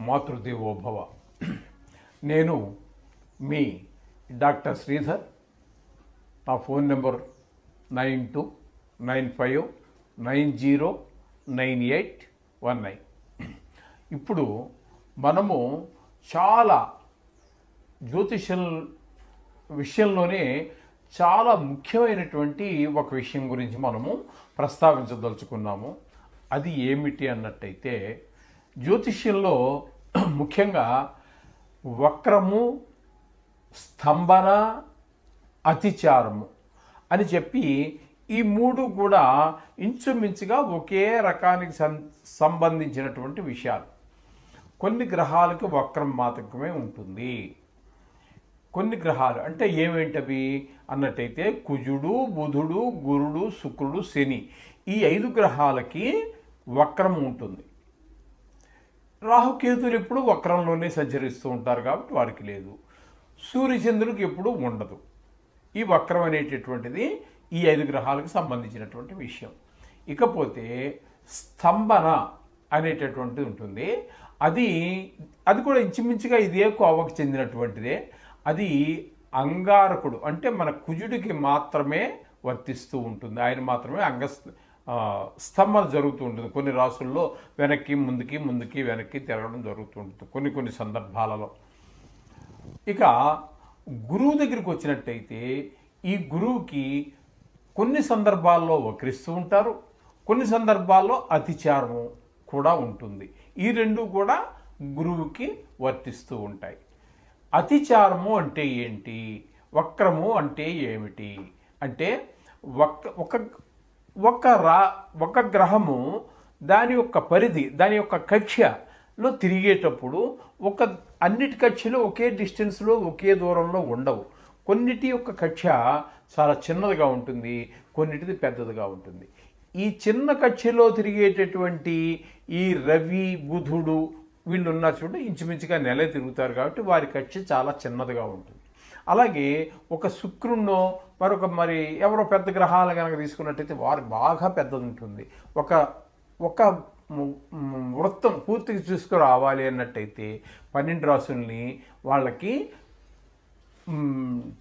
మాతృదేవోభవ. నేను మీ డాక్టర్ శ్రీధర్. నా phone number 9295909819. ఇప్పుడు మనము చాలా జ్యోతిషం విషయంలోనే చాలా ముఖ్యమైనటువంటి ఒక విషయం గురించి మనము ప్రస్తావించదలుచుకున్నాము. అది ఏమిటి అన్నట్టయితే, జ్యోతిష్యంలో ముఖ్యంగా వక్రము, స్తంభన, అతిచారము అని చెప్పి ఈ మూడు కూడా ఇంచుమించుగా ఒకే రకానికి సంబంధించినటువంటి విషయాలు. కొన్ని గ్రహాలకు వక్రం మాత్రమే ఉంటుంది. కొన్ని గ్రహాలు అంటే ఏమేంటవి అన్నట్టయితే కుజుడు, బుధుడు, గురుడు, శుక్రుడు, శని, ఈ 5 గ్రహాలకి వక్రం ఉంటుంది. రాహుకేతులు ఎప్పుడు వక్రంలోనే సంచరిస్తూ ఉంటారు కాబట్టి వారికి లేదు. సూర్యచంద్రుడికి ఎప్పుడు ఉండదు. ఈ వక్రం అనేటటువంటిది ఈ 5 గ్రహాలకు సంబంధించినటువంటి విషయం. ఇకపోతే స్తంభన అనేటటువంటిది ఉంటుంది. అది కూడా ఇంచుమించుగా ఇదే కోవకు చెందినటువంటిదే. అది అంగారకుడు అంటే మన కుజుడికి మాత్రమే వర్తిస్తూ ఉంటుంది. ఆయన మాత్రమే స్తంభన జరుగుతూ ఉంటుంది. కొన్ని రాసుల్లో వెనక్కి ముందుకి వెనక్కి తిరగడం జరుగుతూ ఉంటుంది కొన్ని సందర్భాలలో. ఇక గురువు దగ్గరికి వచ్చినట్టయితే, ఈ గురువుకి కొన్ని సందర్భాల్లో వక్రిస్తూ ఉంటారు, కొన్ని సందర్భాల్లో అతిచారము కూడా ఉంటుంది. ఈ రెండు కూడా గురువుకి వర్తిస్తూ ఉంటాయి. అతిచారము అంటే ఏంటి, వక్రము అంటే ఏమిటి అంటే, ఒక గ్రహము దాని యొక్క పరిధి, దాని యొక్క కక్ష్యలో తిరిగేటప్పుడు అన్నిటి కక్ష్యలు ఒకే డిస్టెన్స్లో ఒకే దూరంలో ఉండవు. కొన్నిటి యొక్క కక్ష్య చాలా చిన్నదిగా ఉంటుంది, కొన్నిటిది పెద్దదిగా ఉంటుంది. ఈ చిన్న కక్ష్యలో తిరిగేటటువంటి ఈ రవి, బుధుడు వీళ్ళు ఉన్న చూడు ఇంచుమించుగా నెల తిరుగుతారు కాబట్టి వారి కక్ష్య చాలా చిన్నదిగా ఉంటుంది. అలాగే ఒక శుక్రున్నో మరి ఎవరో పెద్ద గ్రహాలు కనుక తీసుకున్నట్టయితే వారు బాగా పెద్దది ఉంటుంది. ఒక వృత్తం పూర్తిగా చూసుకురావాలి అన్నట్టయితే 12 రాసుల్ని వాళ్ళకి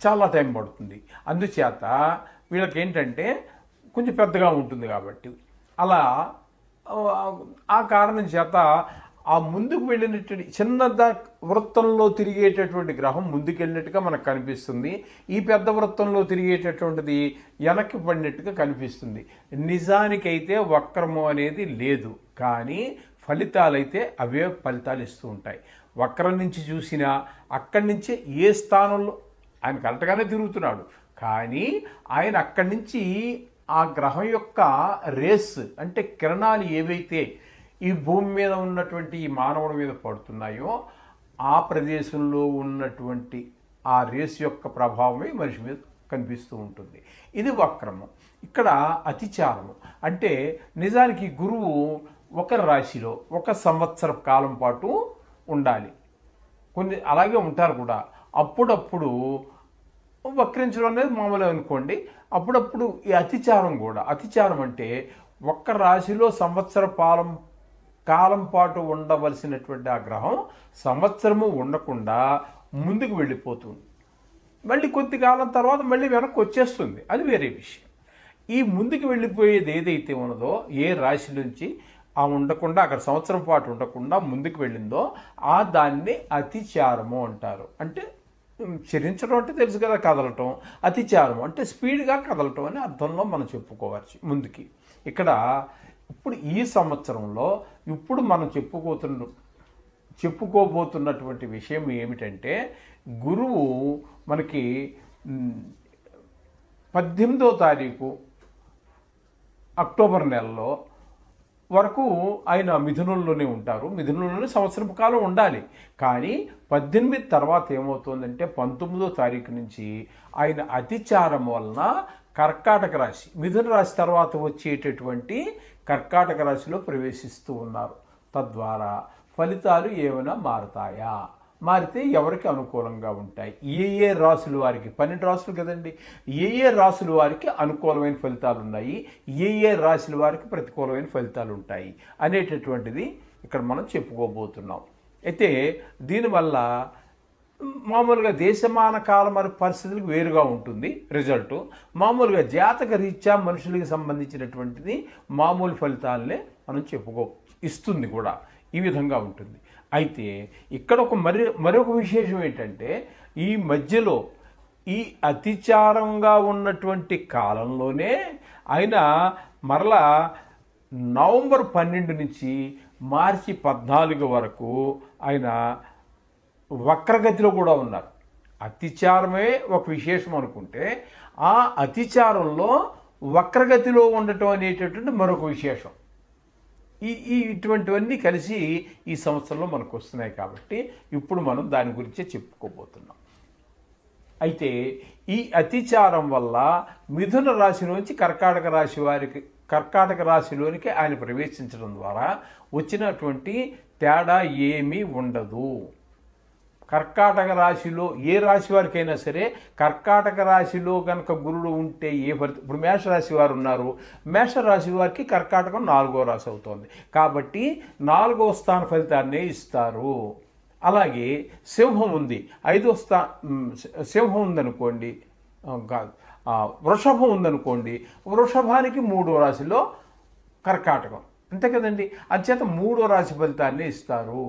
చాలా టైం పడుతుంది. అందుచేత వీళ్ళకి ఏంటంటే కొంచెం పెద్దగా ఉంటుంది కాబట్టి అలా ఆ కారణం చేత ఆ ముందుకు వెళ్ళినటువంటి చిన్న వృత్తంలో తిరిగేటటువంటి గ్రహం ముందుకు వెళ్ళినట్టుగా మనకు కనిపిస్తుంది. ఈ పెద్ద వృత్తంలో తిరిగేటటువంటిది వెనక్కి పడినట్టుగా కనిపిస్తుంది. నిజానికైతే వక్రము అనేది లేదు, కానీ ఫలితాలైతే అవే ఫలితాలు ఇస్తూ ఉంటాయి. వక్రం నుంచి చూసినా అక్కడి నుంచే ఏ స్థానంలో ఆయన కరెక్ట్గానే తిరుగుతున్నాడు, కానీ ఆయన అక్కడి నుంచి ఆ గ్రహం యొక్క రేస్ అంటే కిరణాలు ఏవైతే ఈ భూమి మీద ఉన్నటువంటి ఈ మానవుడి మీద పడుతున్నాయో ఆ ప్రదేశంలో ఉన్నటువంటి ఆ రేస్ యొక్క ప్రభావమే మనిషి మీద కనిపిస్తూ ఉంటుంది. ఇది వక్రము. ఇక్కడ అతిచారము అంటే నిజానికి గురువు ఒక రాశిలో 1 సంవత్సర కాలం పాటు ఉండాలి. కొన్ని అలాగే ఉంటారు కూడా. అప్పుడప్పుడు వక్రించడం అనేది మామూలు అనుకోండి. అప్పుడప్పుడు ఈ అతిచారం కూడా. అతిచారం అంటే ఒక్క రాశిలో సంవత్సర కాలం పాటు ఉండవలసినటువంటి ఆ గ్రహం సంవత్సరము ఉండకుండా ముందుకు వెళ్ళిపోతుంది. మళ్ళీ కొద్ది కాలం తర్వాత మళ్ళీ వెనక్కి వచ్చేస్తుంది, అది వేరే విషయం. ఈ ముందుకు వెళ్ళిపోయేది ఏదైతే ఉన్నదో, ఏ రాశి నుంచి ఉండకుండా అక్కడ సంవత్సరం పాటు ఉండకుండా ముందుకు వెళ్ళిందో ఆ దాన్ని అతిచారము అంటారు. అంటే చరించడం అంటే తెలుసు కదా, కదలటం. అతిచారం అంటే స్పీడ్గా కదలటం అనే అర్థంలో మనం చెప్పుకోవచ్చు ముందుకి. ఇక్కడ ఇప్పుడు ఈ సంవత్సరంలో ఇప్పుడు మనం చెప్పుకోబోతున్నటువంటి విషయం ఏమిటంటే, గురువు మనకి 18వ తారీఖు అక్టోబర్ నెలలో వరకు ఆయన మిథునంలోనే ఉంటారు. మిథునంలోనే సంవత్సరం కాలం ఉండాలి. కానీ 18 తర్వాత ఏమవుతుందంటే 19వ తారీఖు నుంచి ఆయన అతిచారం వలన కర్కాటక రాశి, మిథున రాశి తర్వాత వచ్చేటటువంటి కర్కాటక రాశిలో ప్రవేశిస్తూ ఉన్నారు. తద్వారా ఫలితాలు ఏమైనా మారుతాయా, మారితే ఎవరికి అనుకూలంగా ఉంటాయి, ఏ రాసుల వారికి 12 రాసులు కదండి, ఏ రాసుల వారికి అనుకూలమైన ఫలితాలు ఉన్నాయి, ఏ రాశుల వారికి ప్రతికూలమైన ఫలితాలు ఉంటాయి అనేటటువంటిది ఇక్కడ మనం చెప్పుకోబోతున్నాం. అయితే దీనివల్ల మామూలుగా దేశమాన కాలమాన పరిస్థితులకు వేరుగా ఉంటుంది రిజల్ట్. మామూలుగా జాతక రీత్యా మనుషులకి సంబంధించినటువంటిది మామూలు ఫలితాలనే మనం ఇస్తుంది కూడా. ఈ విధంగా ఉంటుంది. అయితే ఇక్కడ మరొక విశేషం ఏంటంటే, ఈ మధ్యలో ఈ అతిచారంగా ఉన్నటువంటి కాలంలోనే ఆయన మరలా నవంబర్ 12 నుంచి మార్చి 14 వరకు ఆయన వక్రగతిలో కూడా ఉన్నారు. అతిచారమే ఒక విశేషం అనుకుంటే, ఆ అతిచారంలో వక్రగతిలో ఉండటం అనేటటువంటి మరొక విశేషం. ఇటువంటివన్నీ కలిసి ఈ సంవత్సరంలో మనకు వస్తున్నాయి. కాబట్టి ఇప్పుడు మనం దాని గురించే చెప్పుకోబోతున్నాం. అయితే ఈ అతిచారం వల్ల మిథున రాశిలోంచి కర్కాటక రాశిలోనికి ఆయన ప్రవేశించడం ద్వారా వచ్చినటువంటి తేడా ఏమీ ఉండదు. కర్కాటక రాశిలో ఏ రాశి వారికైనా సరే, కర్కాటక రాశిలో కనుక గురుడు ఉంటే ఇప్పుడు మేషరాశి వారు ఉన్నారు, మేషరాశి వారికి కర్కాటకం 4వ రాశి అవుతోంది కాబట్టి 4వ స్థాన ఫలితాన్నే ఇస్తారు. అలాగే సింహం ఉంది, 5వ సింహం ఉందనుకోండి, వృషభం ఉందనుకోండి, వృషభానికి 3వ రాశిలో కర్కాటకం, అంతే కదండి. అంచేత 3వ రాశి ఫలితాన్ని ఇస్తారు.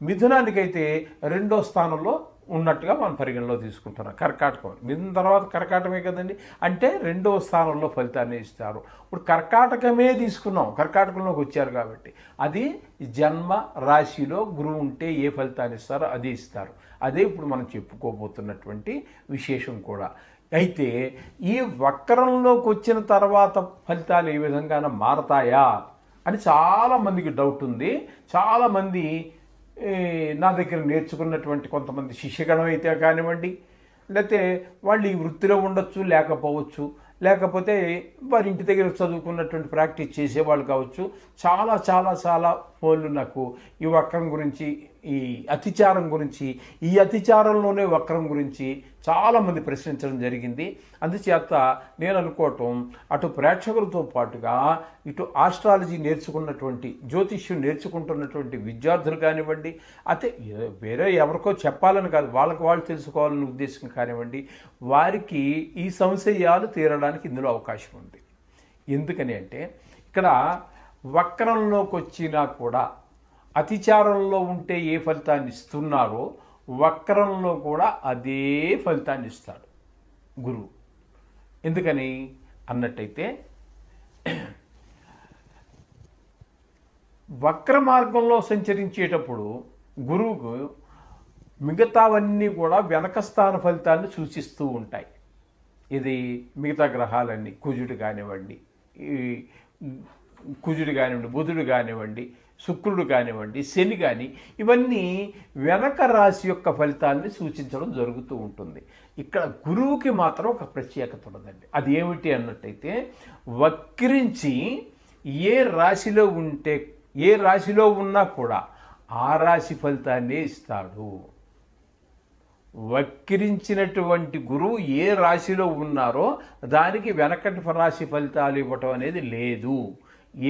మిథునానికైతే 2వ స్థానంలో ఉన్నట్టుగా మనం పరిగణలో తీసుకుంటున్నాం. కర్కాటకం మిథున తర్వాత కర్కాటకమే కదండి, అంటే 2వ స్థానంలో ఫలితాన్ని ఇస్తారు. ఇప్పుడు కర్కాటకమే తీసుకున్నాం, కర్కాటకంలోకి వచ్చారు కాబట్టి అది జన్మ రాశిలో గురువు ఉంటే ఏ ఫలితాన్ని ఇస్తారో అది ఇస్తారు. అదే ఇప్పుడు మనం చెప్పుకోబోతున్నటువంటి విశేషం కూడా. అయితే ఈ వక్రంలోకి వచ్చిన తర్వాత ఫలితాలు ఏ విధంగా మారతాయా అని చాలామందికి డౌట్ ఉంది. చాలామంది నా దగ్గర నేర్చుకున్నటువంటి కొంతమంది శిష్యగణం అయితే కానివ్వండి, లేకపోతే వాళ్ళు ఈ వృత్తిలో ఉండొచ్చు, లేకపోతే వారి ఇంటి దగ్గర చదువుకున్నటువంటి ప్రాక్టీస్ చేసేవాళ్ళు కావచ్చు. చాలా చాలా చాలా ఫోన్లు నాకు ఈ వక్రం గురించి, ఈ అతిచారం గురించి, ఈ అతిచారంలోనే వక్రం గురించి చాలామంది ప్రశ్నించడం జరిగింది. అందుచేత నేను అనుకోవటం, అటు ప్రేక్షకులతో పాటుగా ఇటు ఆస్ట్రాలజీ నేర్చుకున్నటువంటి, జ్యోతిష్యం నేర్చుకుంటున్నటువంటి విద్యార్థులు కానివ్వండి, అయితే వేరే ఎవరికో చెప్పాలని కాదు, వాళ్ళకి వాళ్ళు తెలుసుకోవాలని ఉద్దేశం కానివ్వండి, వారికి ఈ సంశయాలు తీరడానికి ఇందులో అవకాశం ఉంది. ఎందుకని అంటే, ఇక్కడ వక్రంలోకి వచ్చినా కూడా అతిచారంలో ఉంటే ఏ ఫలితాన్ని ఇస్తున్నారో వక్రంలో కూడా అదే ఫలితాన్ని ఇస్తాడు గురువు. ఎందుకని అన్నట్టయితే, వక్ర మార్గంలో సంచరించేటప్పుడు గురువుకు మిగతావన్నీ కూడా వెనక స్థాన ఫలితాన్ని సూచిస్తూ ఉంటాయి. ఇది మిగతా గ్రహాలన్నీ, కుజుడు కానివ్వండి, బుధుడు కానివ్వండి, శుక్రుడు కానివ్వండి, శని కానీ, ఇవన్నీ వెనక రాశి యొక్క ఫలితాన్ని సూచించడం జరుగుతూ ఉంటుంది. ఇక్కడ గురువుకి మాత్రం ఒక ప్రత్యేకత ఉన్నదండి. అది ఏమిటి అన్నట్టయితే, వక్రించి ఏ రాశిలో ఉన్నా కూడా ఆ రాశి ఫలితాన్నే ఇస్తాడు. వక్రించినటువంటి గురువు ఏ రాశిలో ఉన్నారో దానికి వెనకటి రాశి ఫలితాలు ఇవ్వటం అనేది లేదు.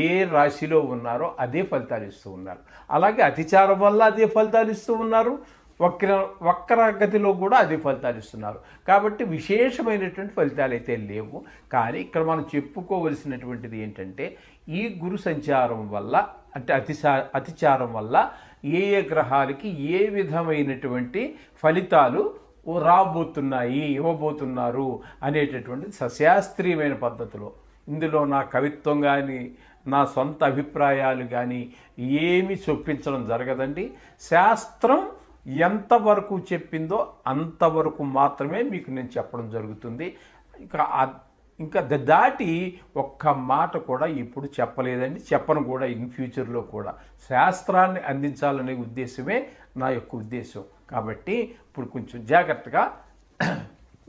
ఏ రాశిలో ఉన్నారో అదే ఫలితాలు ఇస్తూ ఉన్నారు. అలాగే అతిచారం వల్ల అదే ఫలితాలు ఇస్తూ ఉన్నారు, వక్రగతిలో కూడా అదే ఫలితాలు ఇస్తున్నారు. కాబట్టి విశేషమైనటువంటి ఫలితాలు అయితే లేవు. కానీ ఇక్కడ మనం చెప్పుకోవలసినటువంటిది ఏంటంటే, ఈ గురు సంచారం వల్ల, అంటే అతిచారం వల్ల ఏ గ్రహాలకి ఏ విధమైనటువంటి ఫలితాలు ఇవ్వబోతున్నారు అనేటటువంటి సశాస్త్రీయమైన పద్ధతిలో, ఇందులో నా కవిత్వం కానీ నా సొంత అభిప్రాయాలు కానీ ఏమీ చొప్పించడం జరగదండి. శాస్త్రం ఎంతవరకు చెప్పిందో అంతవరకు మాత్రమే మీకు నేను చెప్పడం జరుగుతుంది. ఇంకా దాటి ఒక్క మాట కూడా ఇప్పుడు చెప్పలేదండి, చెప్పను కూడా ఇన్ ఫ్యూచర్లో కూడా. శాస్త్రాన్ని అందించాలనే ఉద్దేశమే నా యొక్క ఉద్దేశం. కాబట్టి ఇప్పుడు కొంచెం జాగ్రత్తగా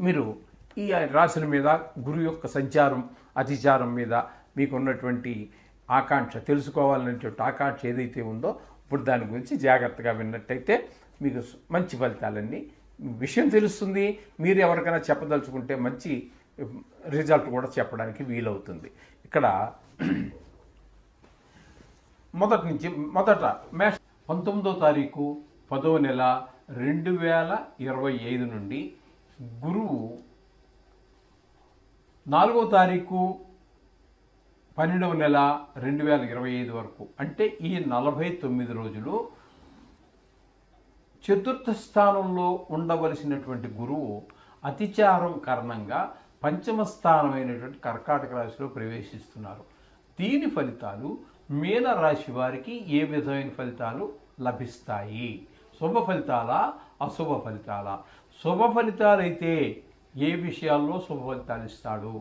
మీరు ఈ రాశుల మీద, గురు యొక్క సంచారం, అతిచారం మీద మీకున్నటువంటి ఆకాంక్ష, తెలుసుకోవాలనేటువంటి ఆకాంక్ష ఏదైతే ఉందో, ఇప్పుడు దాని గురించి జాగ్రత్తగా విన్నట్టయితే మీకు మంచి ఫలితాలన్నీ విషయం తెలుస్తుంది. మీరు ఎవరికైనా చెప్పదలుచుకుంటే మంచి రిజల్ట్ కూడా చెప్పడానికి వీలవుతుంది. ఇక్కడ మొదట 19వ తారీఖు 10వ నెల 2025 నుండి గురువు 4వ తారీఖు 12వ నెల 2025 వరకు, అంటే ఈ 49 రోజులు చతుర్థ స్థానంలో ఉండవలసినటువంటి గురువు అతిచారం కారణంగా పంచమ స్థానమైనటువంటి కర్కాటక రాశిలో ప్రవేశిస్తున్నారు. దీని ఫలితాలు మీన రాశి వారికి ఏ విధమైన ఫలితాలు లభిస్తాయి? శుభ ఫలితాలా, అశుభ ఫలితాలా? శుభ ఫలితాలైతే ఏ విషయాల్లో శుభ ఫలితాలు ఇస్తాడు,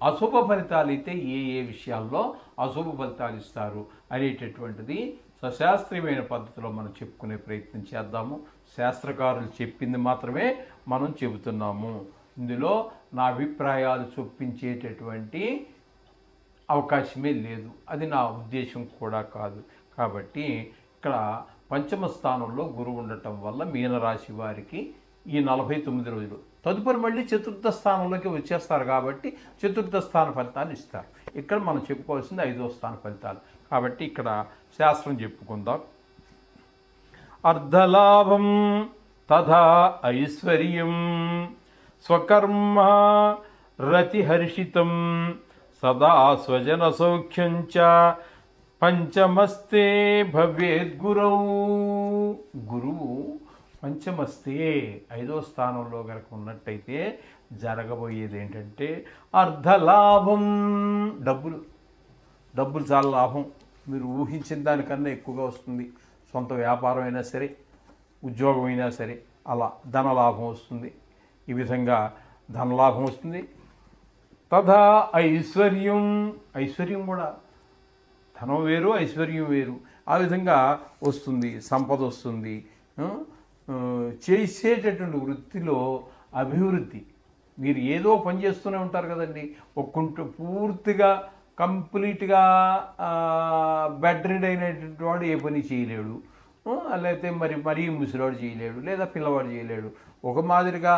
అశుభ ఫలితాలు అయితే ఏ విషయాల్లో అశుభ ఫలితాలు ఇస్తారు అనేటటువంటిది సశాస్త్రీయమైన పద్ధతిలో మనం చెప్పుకునే ప్రయత్నం చేద్దాము. శాస్త్రకారులు చెప్పింది మాత్రమే మనం చెబుతున్నాము. ఇందులో నా అభిప్రాయాలు చొప్పించేటటువంటి అవకాశమే లేదు, అది నా ఉద్దేశం కూడా కాదు. కాబట్టి ఇక్కడ పంచమ స్థానంలో గురువు ఉండటం వల్ల మీనరాశి వారికి ఈ 49 రోజులు తదుపరి మళ్ళీ చతుర్థ స్థానంలోకి వచ్చేస్తారు కాబట్టి చతుర్థ స్థాన ఫలితాలు ఇస్తారు. ఇక్కడ మనం చెప్పుకోవాల్సింది 5వ స్థాన ఫలితాలు. కాబట్టి ఇక్కడ శాస్త్రం చెప్పుకుందాం. అర్ధలాభం తథా ఐశ్వర్యం స్వకర్మ రతిహర్షితం సదా స్వజన సౌఖ్యం చ పంచమస్తే భవేద్గురౌ. గురువు పంచమస్తే 5వ స్థానంలో కనుక ఉన్నట్టయితే జరగబోయేది ఏంటంటే అర్ధలాభం, డబ్బులు చాలా లాభం, మీరు ఊహించిన దానికన్నా ఎక్కువగా వస్తుంది. సొంత వ్యాపారం అయినా సరే, ఉద్యోగం అయినా సరే, అలా ధనలాభం వస్తుంది. ఈ విధంగా ధనలాభం వస్తుంది. తథా ఐశ్వర్యం, ఐశ్వర్యం కూడా ధనం వేరు ఐశ్వర్యం వేరు, ఆ విధంగా వస్తుంది, సంపద వస్తుంది. చేసేటటువంటి వృత్తిలో అభివృద్ధి, మీరు ఏదో పని చేస్తూనే ఉంటారు కదండి. పూర్తిగా కంప్లీట్గా బెడ్ రీడ్ అయినటువంటి వాడు ఏ పని చేయలేడు, లేకపోతే మరీ ముసలివాడు చేయలేడు, లేదా పిల్లవాడు చేయలేడు. ఒక మాదిరిగా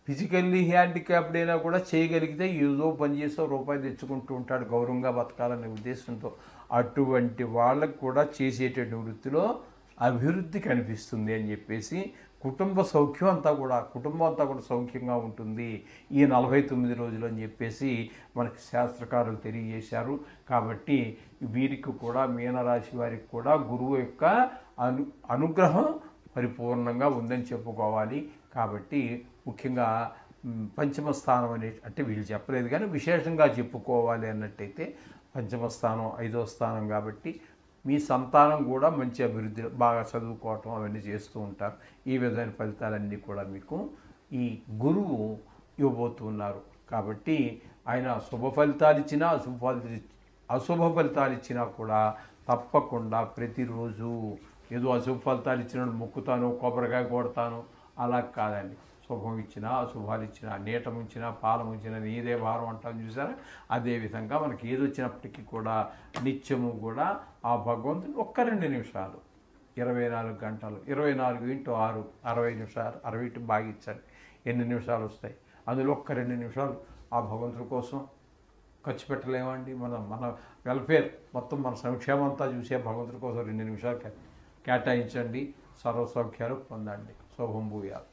ఫిజికల్లీ హ్యాండిక్యాప్డ్ అయినా కూడా చేయగలిగితే ఏదో పని చేసో రూపాయి తెచ్చుకుంటూ ఉంటాడు గౌరవంగా బతకాలనే ఉద్దేశంతో. అటువంటి వాళ్ళకు కూడా చేసేటటువంటి వృత్తిలో అభివృద్ధి కనిపిస్తుంది అని చెప్పేసి కుటుంబం అంతా కూడా సౌఖ్యంగా ఉంటుంది ఈ 49 రోజులు అని చెప్పేసి మనకి శాస్త్రకారులు తెలియజేశారు. కాబట్టి వీరికి కూడా, మీనరాశి వారికి కూడా గురువు యొక్క అనుగ్రహం పరిపూర్ణంగా ఉందని చెప్పుకోవాలి. కాబట్టి ముఖ్యంగా పంచమ స్థానం అంటే వీళ్ళు చెప్పలేదు కానీ విశేషంగా చెప్పుకోవాలి అన్నట్టయితే పంచమ స్థానం 5వ స్థానం కాబట్టి మీ సంతానం కూడా మంచి అభివృద్ధి, బాగా చదువుకోవటం అవన్నీ చేస్తూ ఉంటారు. ఈ విధమైన ఫలితాలన్నీ కూడా మీకు ఈ గురువు ఇవ్వబోతున్నారు. కాబట్టి ఆయన శుభ ఫలితాలు ఇచ్చినా అశుభ ఫలితాలు ఇచ్చినా కూడా తప్పకుండా ప్రతిరోజు ఏదో అశుభ ఫలితాలు ఇచ్చినప్పుడు మొక్కుతాను, కొబ్బరికాయ కొడతాను, అలా కాదండి. శుభం ఇచ్చినా అశుభాలు ఇచ్చినా, నీటం ఇచ్చినా పాలం ఇచ్చినా నీదే భారం అంటాను చూసారా. అదేవిధంగా మనకి ఏది వచ్చినప్పటికీ కూడా నిత్యము కూడా ఆ భగవంతుని ఒక్క 2 నిమిషాలు, 24 గంటలు, 24 × 6 60 నిమిషాలు, 60 బాగా ఇచ్చారు, ఎన్ని నిమిషాలు వస్తాయి? అందులో ఒక్క 2 నిమిషాలు ఆ భగవంతుడి కోసం ఖర్చు పెట్టలేమండి. మన వెల్ఫేర్ మొత్తం, మన సంక్షేమం అంతా చూసే భగవంతుడి కోసం 2 నిమిషాలు కేటాయించండి. సర్వ సౌఖ్యాలు పొందండి. శుభం భూయాలు.